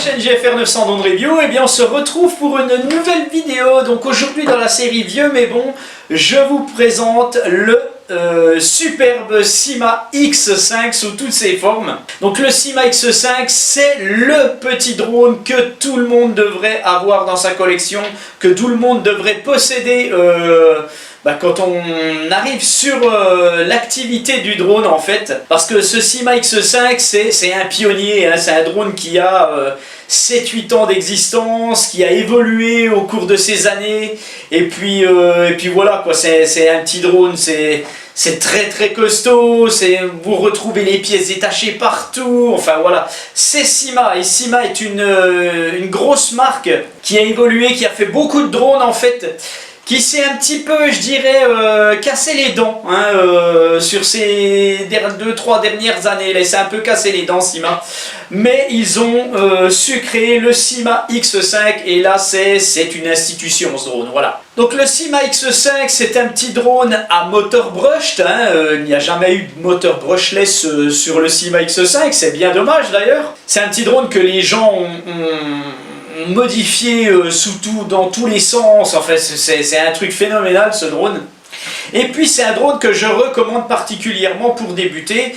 chaîne GFR 900 Drone Review, et bien on se retrouve pour une nouvelle vidéo. Donc aujourd'hui dans la série Vieux mais bon, je vous présente le superbe Syma X5 sous toutes ses formes. Donc le Syma X5, c'est le petit drone que tout le monde devrait avoir dans sa collection, que tout le monde devrait posséder quand on arrive sur l'activité du drone en fait. Parce que ce Syma X5, c'est un pionnier, hein, c'est un drone qui a 7-8 ans d'existence, qui a évolué au cours de ces années, et puis voilà quoi, c'est un petit drone, c'est très très costaud, vous retrouvez les pièces détachées partout, enfin voilà, c'est Syma, et Syma est une grosse marque qui a évolué, qui a fait beaucoup de drones en fait, qui s'est un petit peu, je dirais, cassé les dents hein, sur ces 2-3 dernières années. Là, c'est un peu cassé les dents, Syma. Mais ils ont su créer le Syma X5 et là, c'est une institution, ce drone. Voilà. Donc le Syma X5, c'est un petit drone à moteur brushed. Hein, il n'y a jamais eu de moteur brushless sur le Syma X5. C'est bien dommage d'ailleurs. C'est un petit drone que les gens ont modifié dans tous les sens. En fait, c'est un truc phénoménal ce drone. Et puis c'est un drone que je recommande particulièrement pour débuter,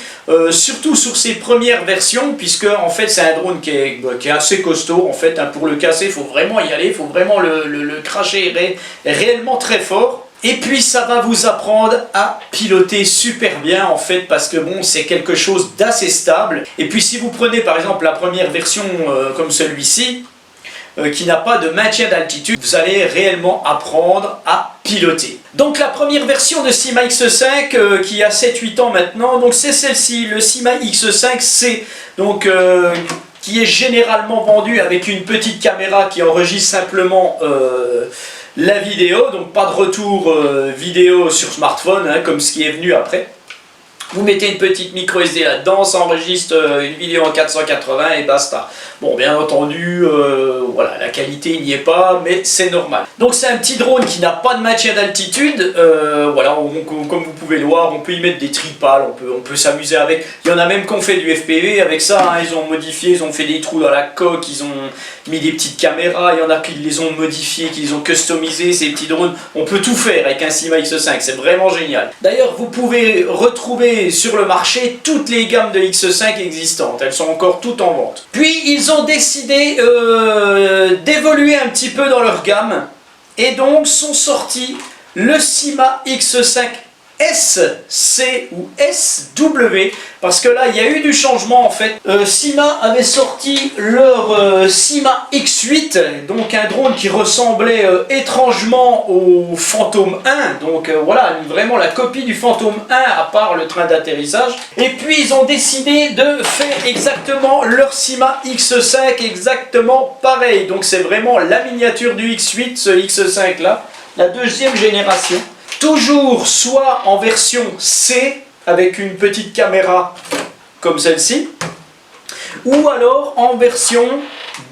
surtout sur ses premières versions, puisque en fait c'est un drone qui est assez costaud en fait. Hein, pour le casser, il faut vraiment y aller, il faut vraiment le cracher réellement très fort. Et puis ça va vous apprendre à piloter super bien en fait, parce que bon, c'est quelque chose d'assez stable. Et puis si vous prenez par exemple la première version comme celui-ci, qui n'a pas de maintien d'altitude, vous allez réellement apprendre à piloter. Donc la première version de Syma X5 qui a 7-8 ans maintenant, donc c'est celle-ci, le Syma X5C, donc qui est généralement vendu avec une petite caméra qui enregistre simplement la vidéo, donc pas de retour vidéo sur smartphone, hein, comme ce qui est venu après. Vous mettez une petite micro SD là-dedans, ça enregistre une vidéo en 480 et basta. Bon, bien entendu, voilà, la qualité n'y est pas, mais c'est normal. Donc c'est un petit drone qui n'a pas de maintien d'altitude. Voilà, comme vous pouvez le voir, on peut y mettre des tripales, on peut s'amuser avec. Il y en a même qui ont fait du FPV avec ça, hein, ils ont modifié, ils ont fait des trous dans la coque, ils ont mis des petites caméras, il y en a qui les ont modifiés, qui les ont customisés, ces petits drones. On peut tout faire avec un Syma X5, c'est vraiment génial. D'ailleurs, vous pouvez retrouver sur le marché toutes les gammes de X5 existantes, elles sont encore toutes en vente. Puis ils ont décidé d'évoluer un petit peu dans leur gamme et donc sont sortis le Syma X5 SC ou SW, parce que là il y a eu du changement en fait. Syma avait sorti leur Syma X8, donc un drone qui ressemblait étrangement au Phantom 1, donc voilà, vraiment la copie du Phantom 1 à part le train d'atterrissage. Et puis ils ont décidé de faire exactement leur Syma X5 exactement pareil, donc c'est vraiment la miniature du X8, ce X5 là, la deuxième génération. Toujours soit en version C avec une petite caméra comme celle-ci, ou alors en version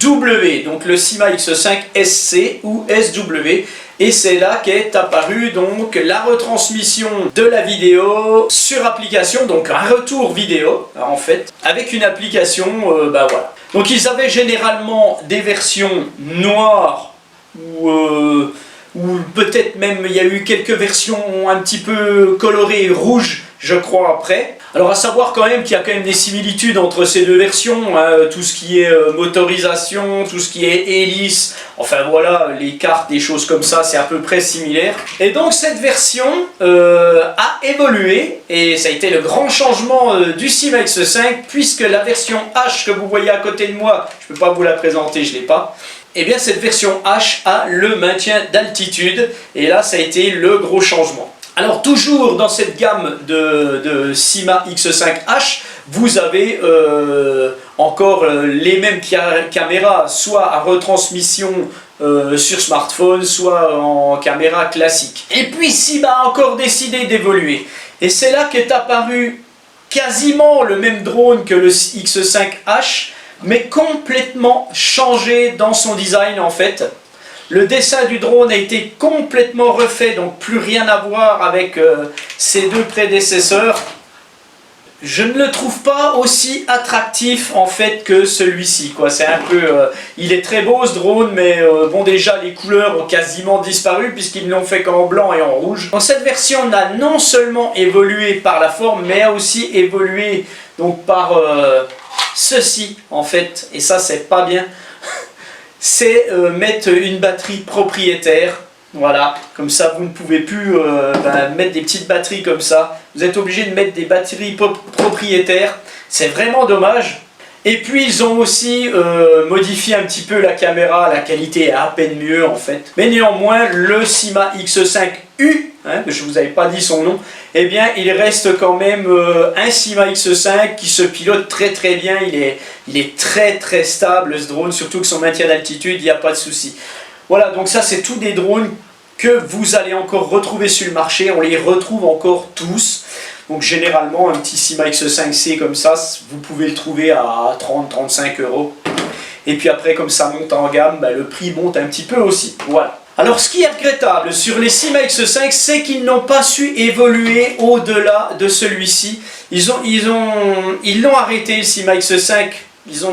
W, donc le Syma X5 SC ou SW, et c'est là qu'est apparue donc la retransmission de la vidéo sur application, donc un retour vidéo en fait, avec une application, voilà. Donc ils avaient généralement des versions noires ou peut-être même il y a eu quelques versions un petit peu colorées rouges, je crois, après. Alors à savoir quand même qu'il y a quand même des similitudes entre ces deux versions, hein, tout ce qui est motorisation, tout ce qui est hélice, enfin voilà, les cartes, des choses comme ça, c'est à peu près similaire. Et donc cette version a évolué, et ça a été le grand changement du Syma X5, puisque la version H que vous voyez à côté de moi, je ne peux pas vous la présenter, je ne l'ai pas, et bien cette version H a le maintien d'altitude, et là ça a été le gros changement. Alors toujours dans cette gamme de Syma X5H, vous avez encore les mêmes caméras, soit à retransmission sur smartphone, soit en caméra classique. Et puis Syma a encore décidé d'évoluer, et c'est là qu'est apparu quasiment le même drone que le X5H, mais complètement changé dans son design en fait. Le dessin du drone a été complètement refait, donc plus rien à voir avec ses deux prédécesseurs. je ne le trouve pas aussi attractif en fait que celui-ci, quoi. C'est un peu, il est très beau ce drone, mais bon, déjà les couleurs ont quasiment disparu puisqu'ils l'ont fait qu'en blanc et en rouge. Donc cette version a non seulement évolué par la forme, mais a aussi évolué donc par ceci en fait, et ça c'est pas bien. C'est mettre une batterie propriétaire. Voilà, comme ça vous ne pouvez plus mettre des petites batteries comme ça. Vous êtes obligé de mettre des batteries propriétaires. C'est vraiment dommage. Et puis ils ont aussi modifié un petit peu la caméra. La qualité est à peine mieux en fait. Mais néanmoins, le Syma X5U, hein, je ne vous avais pas dit son nom, eh bien il reste quand même un Syma X5 qui se pilote très très bien. Il est très très stable ce drone, surtout que son maintien d'altitude, il n'y a pas de souci. Voilà, donc ça c'est tous des drones que vous allez encore retrouver sur le marché. On les retrouve encore tous. Donc généralement un petit Syma X5C comme ça, vous pouvez le trouver à 30-35 €. Et puis après, comme ça monte en gamme, le prix monte un petit peu aussi. Voilà. Alors ce qui est regrettable sur les Syma X5, c'est qu'ils n'ont pas su évoluer au-delà de celui-ci. Ils l'ont arrêté le Syma X5. Ils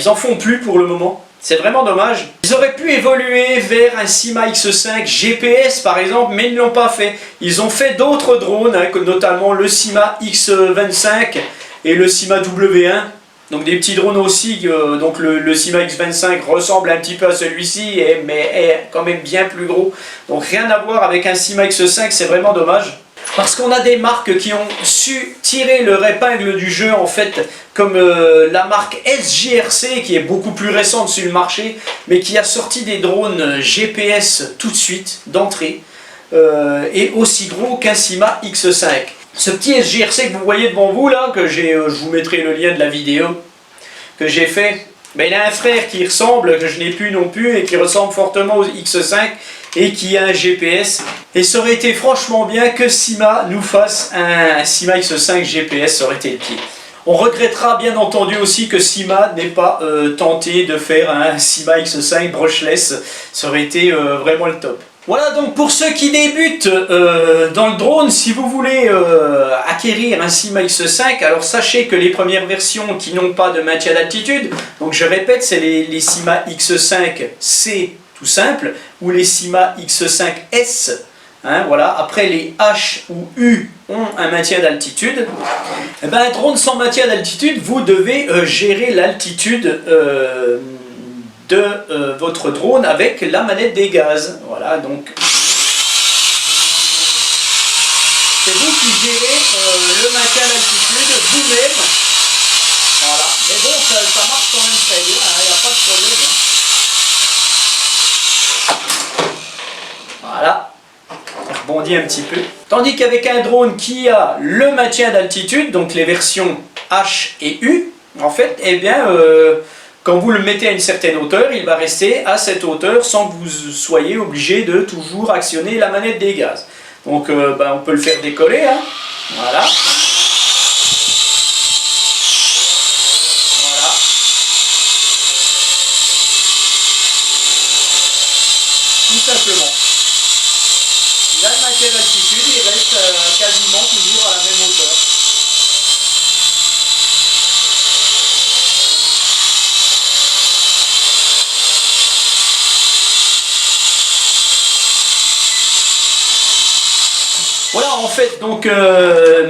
en font plus pour le moment. C'est vraiment dommage. Ils auraient pu évoluer vers un Syma X5 GPS par exemple, mais ils ne l'ont pas fait. Ils ont fait d'autres drones, hein, notamment le Syma X25 et le Syma W1. Donc des petits drones aussi, donc le Syma X25 ressemble un petit peu à celui-ci, mais est quand même bien plus gros. Donc rien à voir avec un Syma X5, c'est vraiment dommage. Parce qu'on a des marques qui ont su tirer leur épingle du jeu en fait, comme la marque SJRC qui est beaucoup plus récente sur le marché, mais qui a sorti des drones GPS tout de suite, d'entrée, et aussi gros qu'un Syma X5. Ce petit SJRC que vous voyez devant vous là, je vous mettrai le lien de la vidéo que j'ai fait, il a un frère qui ressemble, que je n'ai plus non plus, et qui ressemble fortement au X5, et qui a un GPS. Et ça aurait été franchement bien que Syma nous fasse un Syma X5 GPS, ça aurait été le pied. On regrettera bien entendu aussi que Syma n'ait pas tenté de faire un Syma X5 brushless, ça aurait été vraiment le top. Voilà donc pour ceux qui débutent dans le drone, si vous voulez acquérir un Syma X5, alors sachez que les premières versions qui n'ont pas de maintien d'altitude, donc je répète, c'est les Syma X5C tout simple, ou les Syma X5S, hein, voilà. Après les H ou U ont un maintien d'altitude. Un drone sans maintien d'altitude, vous devez gérer l'altitude de votre drone avec la manette des gaz. Voilà, donc c'est vous qui gérez le maintien d'altitude vous-même. Voilà, mais bon, ça marche quand même très bien, il n'y a pas de problème. Hein. Voilà, je rebondis un petit peu. Tandis qu'avec un drone qui a le maintien d'altitude, donc les versions H et U, en fait, eh bien, quand vous le mettez à une certaine hauteur, il va rester à cette hauteur sans que vous soyez obligé de toujours actionner la manette des gaz. Donc, on peut le faire décoller, hein. Voilà. Tout simplement. Il a le maintien d'altitude, il reste quasiment toujours à la même hauteur. Voilà en fait, donc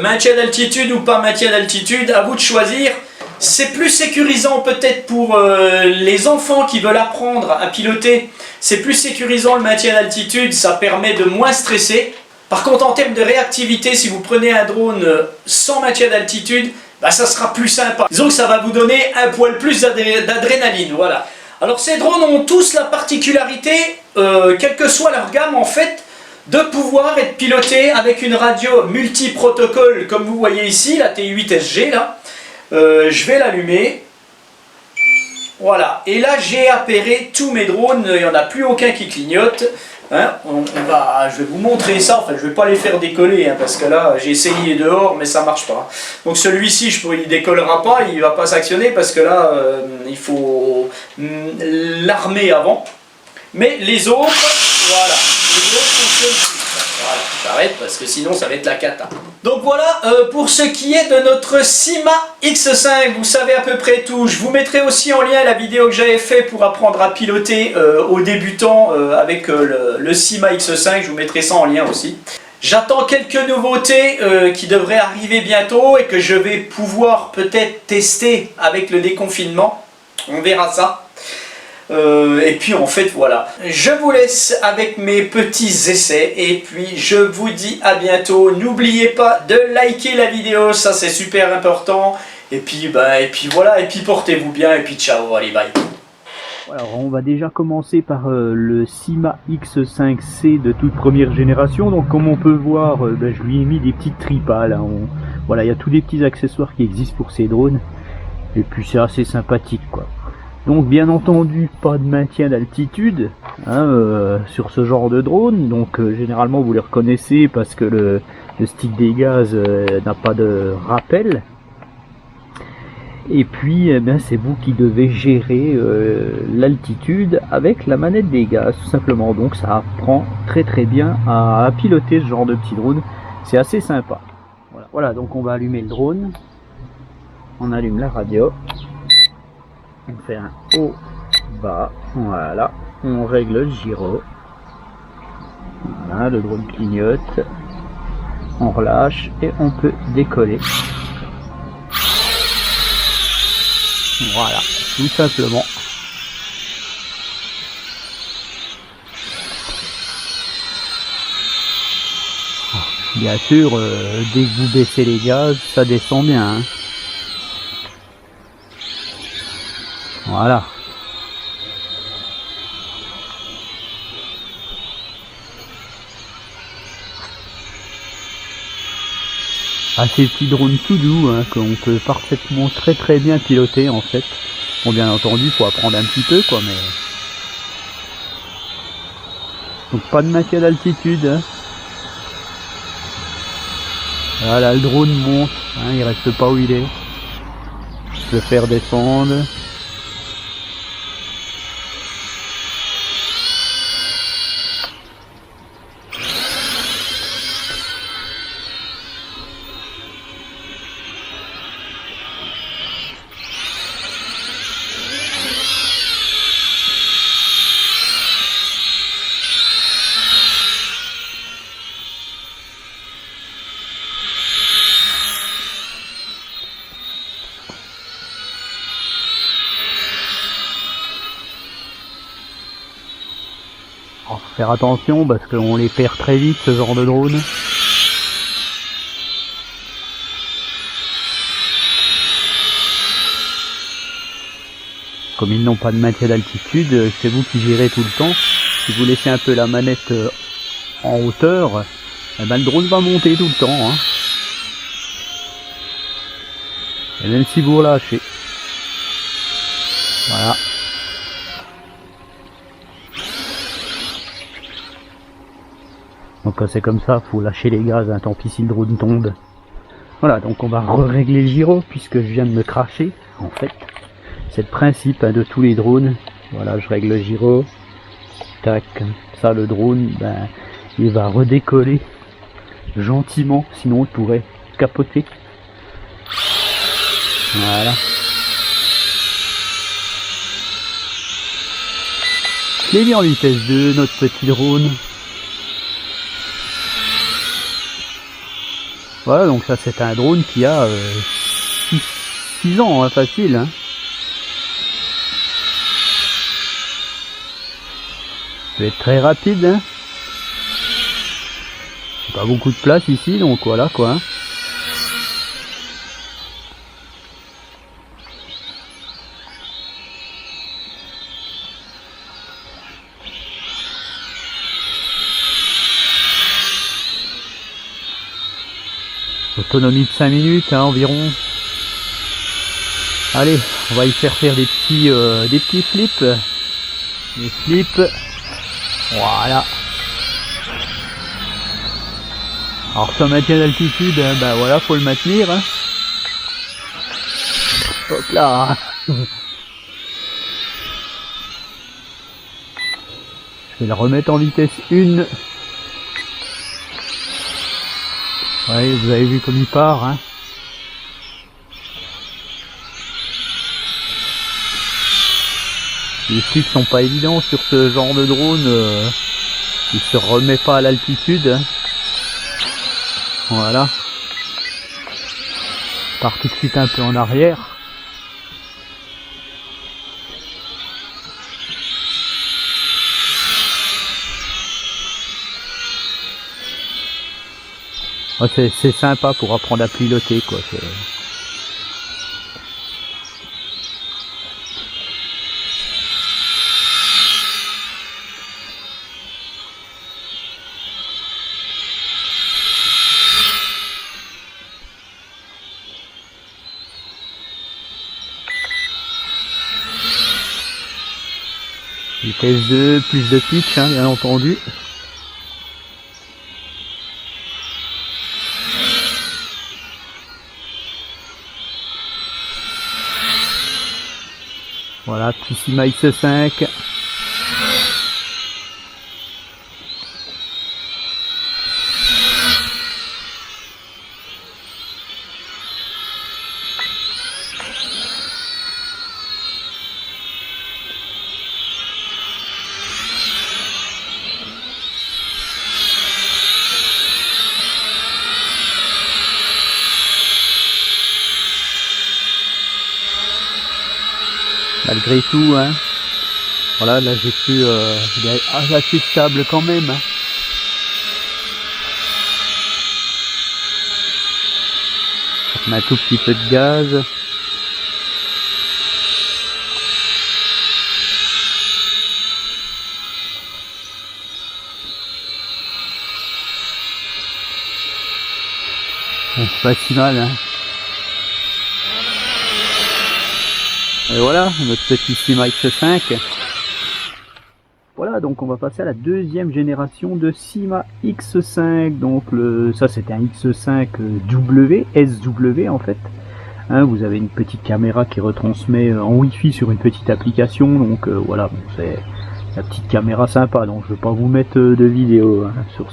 maintien d'altitude ou pas maintien d'altitude, à vous de choisir. C'est plus sécurisant peut-être pour les enfants qui veulent apprendre à piloter. C'est plus sécurisant le maintien d'altitude, ça permet de moins stresser. Par contre, en termes de réactivité, si vous prenez un drone sans maintien d'altitude, ça sera plus sympa. Disons que ça va vous donner un poil plus d'adrénaline, voilà. Alors ces drones ont tous la particularité, quelle que soit leur gamme en fait, de pouvoir être pilotés avec une radio multi-protocole, comme vous voyez ici, la T8SG là. Je vais l'allumer. Voilà, et là j'ai appairé tous mes drones, il n'y en a plus aucun qui clignote. Hein, je vais vous montrer ça, enfin je ne vais pas les faire décoller, hein, parce que là j'ai essayé dehors mais ça ne marche pas. Donc celui-ci il ne décollera pas, il ne va pas s'actionner parce que là il faut l'armer avant. Mais les autres, voilà, les autres fonctionnent plus. Voilà. J'arrête parce que sinon ça va être la cata. Donc voilà pour ce qui est de notre Syma X5, vous savez à peu près tout. Je vous mettrai aussi en lien la vidéo que j'avais fait pour apprendre à piloter aux débutants avec le Syma X5, je vous mettrai ça en lien aussi. J'attends quelques nouveautés qui devraient arriver bientôt et que je vais pouvoir peut-être tester avec le déconfinement. On verra ça. Et puis en fait voilà, je vous laisse avec mes petits essais et puis je vous dis à bientôt. N'oubliez pas de liker la vidéo, ça c'est super important. Et puis voilà, et puis portez-vous bien et puis ciao, allez bye. Alors on va déjà commencer par le Syma X5C de toute première génération. Donc comme on peut voir, je lui ai mis des petites tripales, hein. Voilà, il y a tous des petits accessoires qui existent pour ces drones. Et puis c'est assez sympathique quoi. Donc bien entendu pas de maintien d'altitude hein, sur ce genre de drone. Donc généralement vous les reconnaissez parce que le stick des gaz n'a pas de rappel. Et puis c'est vous qui devez gérer l'altitude avec la manette des gaz tout simplement. Donc ça apprend très bien à piloter ce genre de petit drone. C'est assez sympa. Voilà, donc on va allumer le drone. On allume la radio. On fait un haut, bas, voilà, on règle le gyro, voilà, le drone clignote, on relâche et on peut décoller. Voilà, tout simplement. Bien sûr, dès que vous baissez les gaz, ça descend bien, hein. Voilà. Ah, ces petits drones tout doux hein, qu'on peut parfaitement très bien piloter en fait. Bon bien entendu il faut apprendre un petit peu quoi mais. Donc pas de maintien d'altitude. Hein. Voilà le drone monte, hein, il reste pas où il est. Je peux faire descendre. Alors, faut faire attention parce qu'on les perd très vite ce genre de drone. Comme ils n'ont pas de maintien d'altitude, c'est vous qui gérez tout le temps. Si vous laissez un peu la manette en hauteur, eh ben, le drone va monter tout le temps. Hein. Et même si vous relâchez. Voilà. Donc quand c'est comme ça, faut lâcher les gaz, hein, tant pis si le drone tombe. Voilà, donc on va régler le gyro puisque je viens de me cracher. En fait, c'est le principe hein, de tous les drones. Voilà, je règle le gyro. Tac, ça le drone, ben, il va redécoller gentiment, sinon il pourrait capoter. Voilà. Je l'ai mis en vitesse 2, notre petit drone. Voilà, donc ça c'est un drone qui a 6 ans, hein, facile. Hein. Ça va être très rapide. Hein. Pas beaucoup de place ici, donc voilà quoi. Hein. Autonomie de 5 minutes hein, environ. Allez, on va y faire des petits flips. Des flips. Voilà. Alors ça maintient d'altitude, hein, bah voilà, faut le maintenir. Hein. Hop là. Je vais le remettre en vitesse 1. Ouais, vous avez vu comme il part, hein. Les flics sont pas évidents sur ce genre de drone, il se remet pas à l'altitude, hein. Voilà. Part tout de suite un peu en arrière. Ouais, c'est sympa pour apprendre à piloter, quoi. Vitesse 2, plus de pitch, hein, bien entendu. Voilà, petit Syma X5. Malgré tout, hein. Voilà, là j'ai pu, il est assez stable quand même, hein. On met un tout petit peu de gaz. Bon, pas si mal, hein. Et voilà, notre petit Syma X5. Voilà, donc on va passer à la deuxième génération de Syma X5. Donc ça c'était un X5W, SW en fait. Hein, vous avez une petite caméra qui retransmet en Wi-Fi sur une petite application. Donc voilà, bon, c'est la petite caméra sympa. Donc je vais pas vous mettre de vidéo, hein, sur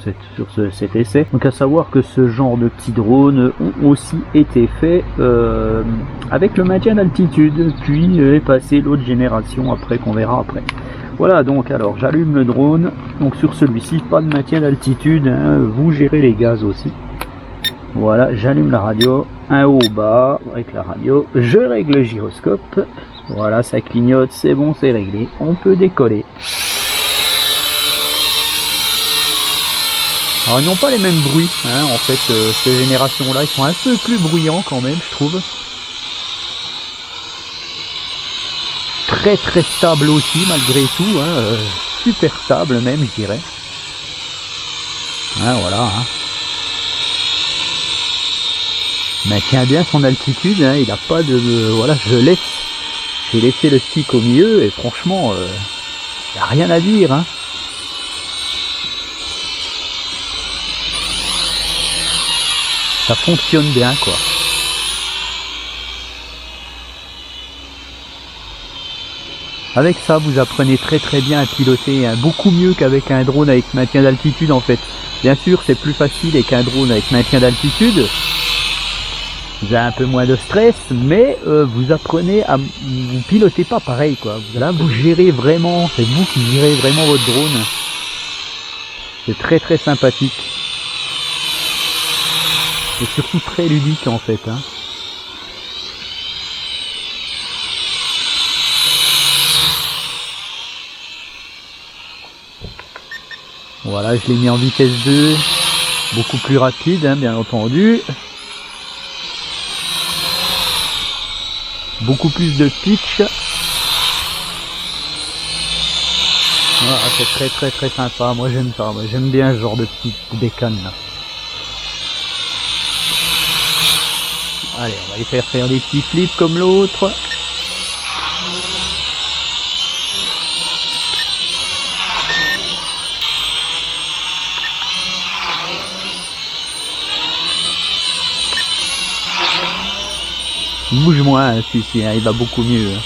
cet essai. Donc à savoir que ce genre de petits drones ont aussi été faits avec le maintien d'altitude, puis est passé l'autre génération après qu'on verra après. Voilà, donc alors j'allume le drone. Donc sur celui-ci, pas de maintien d'altitude, hein, vous gérez les gaz aussi. Voilà, j'allume la radio, un haut bas avec la radio, je règle le gyroscope. Voilà, ça clignote, c'est bon, c'est réglé, on peut décoller. Alors ils n'ont pas les mêmes bruits, hein, en fait, ces générations-là, ils sont un peu plus bruyants quand même, je trouve. Très très stable aussi, malgré tout, hein, super stable même, je dirais. Hein, voilà. Hein. Maintient bien son altitude, hein, il n'a pas de... Voilà, j'ai laissé le stick au milieu et franchement, il n'y a rien à dire, hein. Ça fonctionne bien, quoi. Avec ça, vous apprenez très très bien à piloter, hein, beaucoup mieux qu'avec un drone avec maintien d'altitude en fait. Bien sûr, c'est plus facile avec un drone avec maintien d'altitude. Vous avez un peu moins de stress, mais vous apprenez à... Vous pilotez pas pareil, quoi. Là, vous gérez vraiment, c'est vous qui gérez vraiment votre drone. C'est très très sympathique. Et surtout très ludique en fait, hein. Voilà, je l'ai mis en vitesse 2, beaucoup plus rapide, hein, bien entendu. Beaucoup plus de pitch. Voilà, c'est très très très sympa, moi j'aime ça, moi j'aime bien ce genre de petites bécanes là. Allez, on va les faire des petits flips comme l'autre. Il bouge moins, hein, celui-ci, hein, il va beaucoup mieux. Hein.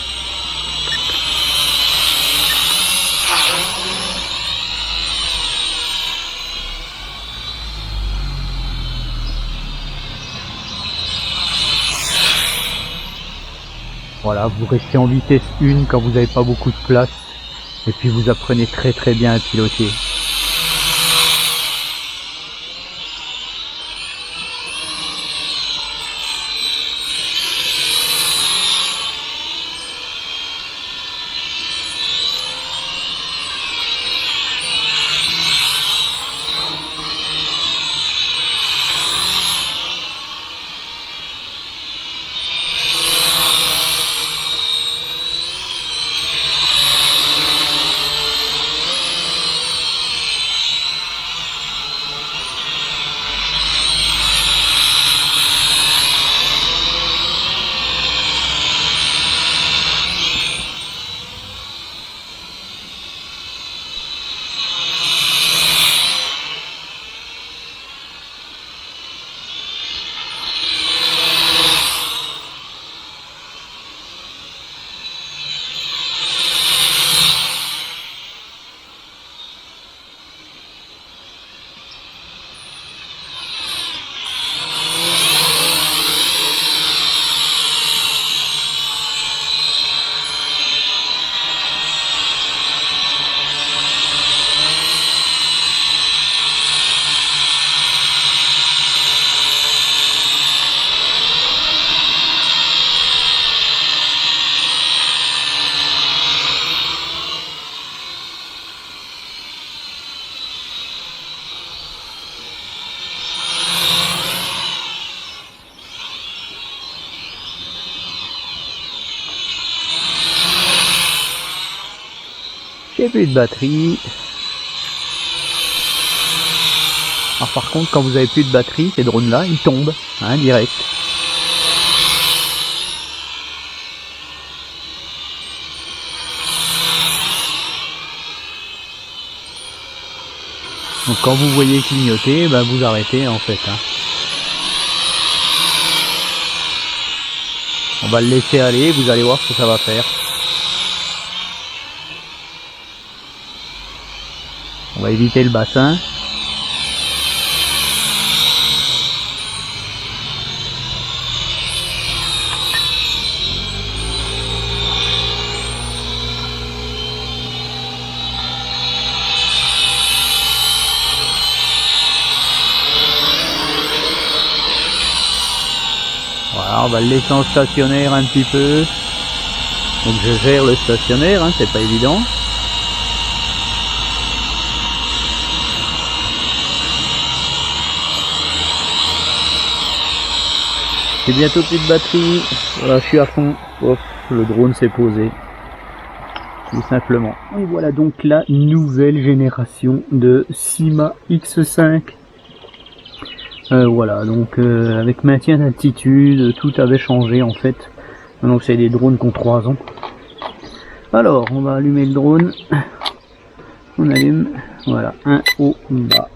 Voilà, vous restez en vitesse 1 quand vous n'avez pas beaucoup de place. Et puis vous apprenez très très bien à piloter. J'ai plus de batterie. Alors par contre, quand vous avez plus de batterie, ces drones là, ils tombent, hein, direct. Donc quand vous voyez clignoter, ben vous arrêtez en fait. Hein. On va le laisser aller, vous allez voir ce que ça va faire. On va éviter le bassin. Voilà, on va le laisser en stationnaire un petit peu. Donc je gère le stationnaire, hein, c'est pas évident. J'ai bientôt plus de batterie. Voilà, je suis à fond. Hop, le drone s'est posé. Tout simplement. Et voilà donc la nouvelle génération de Syma X5. Voilà, donc avec maintien d'altitude, tout avait changé en fait. Donc c'est des drones qui ont 3 ans. Alors, on va allumer le drone. On allume. Voilà, un haut, bas.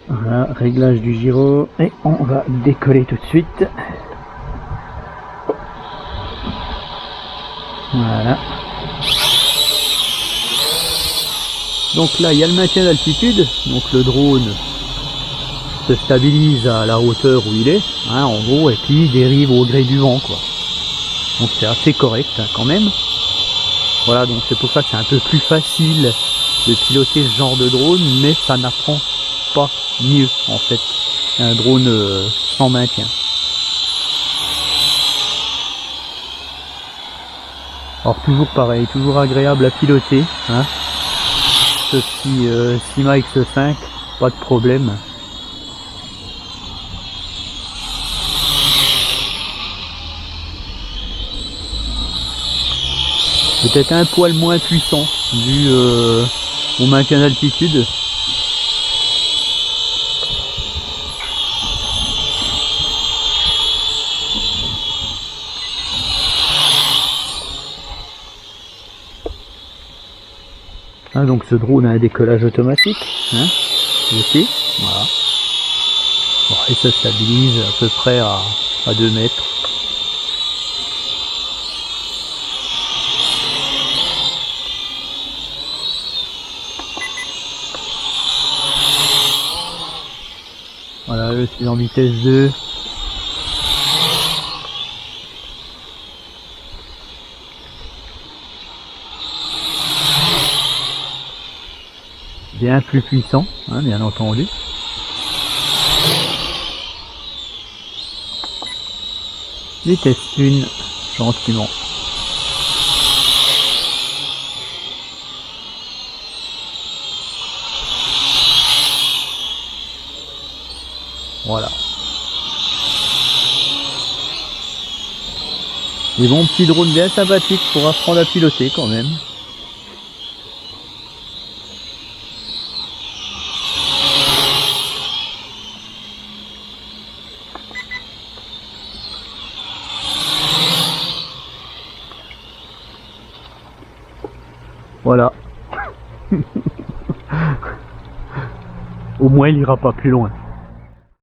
Voilà, réglage du gyro. Et on va décoller tout de suite. Voilà. Donc là, il y a le maintien d'altitude. Donc le drone se stabilise à la hauteur où il est, hein, en gros, et puis il dérive au gré du vent, quoi. Donc c'est assez correct, hein, quand même. Voilà, donc c'est pour ça que c'est un peu plus facile de piloter ce genre de drone, mais ça n'apprend pas mieux, en fait, qu'un drone sans maintien. Alors toujours pareil, toujours agréable à piloter, hein. Ce petit Syma X5, pas de problème. Peut-être un poil moins puissant dû au maintien d'altitude. Ah, donc ce drone a un décollage automatique, hein, ici, voilà. Bon, et ça stabilise à peu près à 2 mètres. Voilà, je suis en vitesse 2. bien plus puissant, hein, bien entendu. Vitesse 1, gentiment. Voilà. Des bons petits drones bien sympathiques pour apprendre à piloter quand même. Voilà. Au moins il ira pas plus loin.